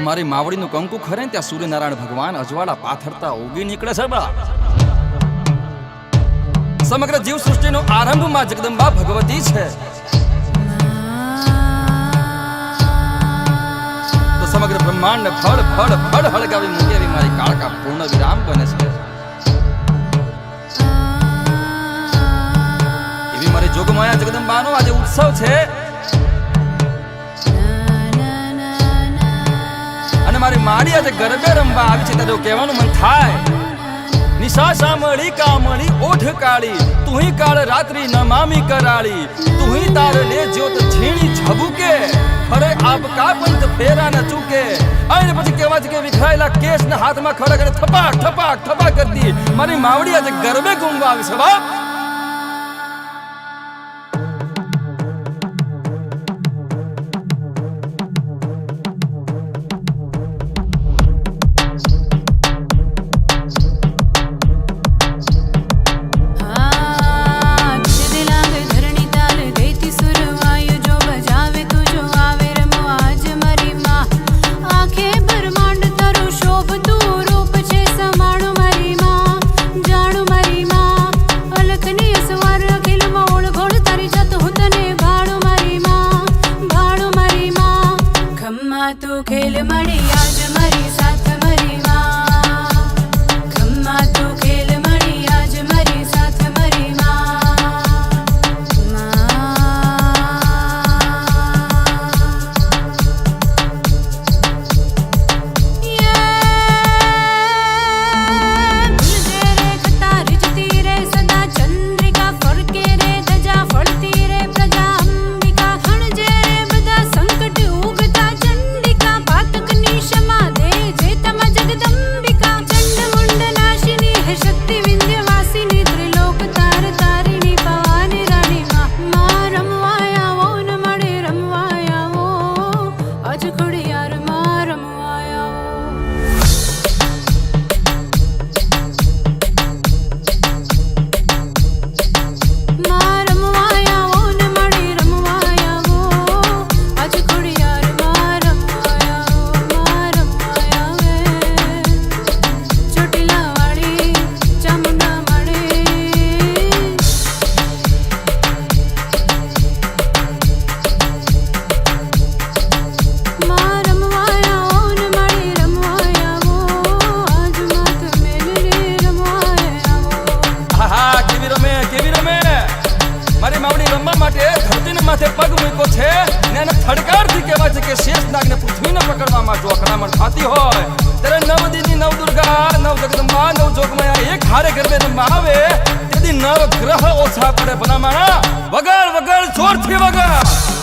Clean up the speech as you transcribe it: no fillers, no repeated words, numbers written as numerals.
મારી માવડીનું કંકુ ખરે ત્યાં સૂર્યનારાયણ ભગવાન અજવાળા પાથરતા ઉગી નીકળે છે બા. સમગ્ર જીવ સૃષ્ટિનો આરંભમાં જગદંબા ભગવતી છે. તો સમગ્ર બ્રહ્માંડ ફળ ફળ ફળ હળગાવી મૂકે એવી મારી કાળકા પૂર્ણ વિરામ બને છે. એવી મારી જોગમાયા જગદંબાનો આજે ઉત્સવ છે. અને મારી માડી આજે ગરબે રમવા આવી છે ત્યારે કહેવાનું મન થાય, નિશા સામળી કામળી ઓઢ કાળી, તુહી કાળ રાત્રિ નમામી કરાળી, તુહી તાર લે જ્યોત છીણી ઝબુકે, ફરે આપકા પંથ ફેરા ન ચૂકે. અને પછી કહેવા છે કે વિખરાયેલા કેસના હાથમાં ખડક અને થપાક થપાક થપાક કરતી મારી માવડી આજે ગરબે ઘૂમવા આવી છે બાપ. तू खेल मड़ी आज मरी साथ मरी माँ, खम्मा तू खेल मड़ी आज मरी साथ मरी પગ મૂક્યો છે ને એને થડકારથી કહેવાય છે કે શેષનાગને પૃથ્વીને પકડવામાં જો અકળામણ થતી હોય ત્યારે નવ દિનની નવ દુર્ગા નવ જગદંબા નવ જોગમાયા એક હારે ગરબે રમવા આવે તેથી નવ ગ્રહ ઓછા પડે ભલા માણા. વગાડ વગાડ જોરથી વગાડ.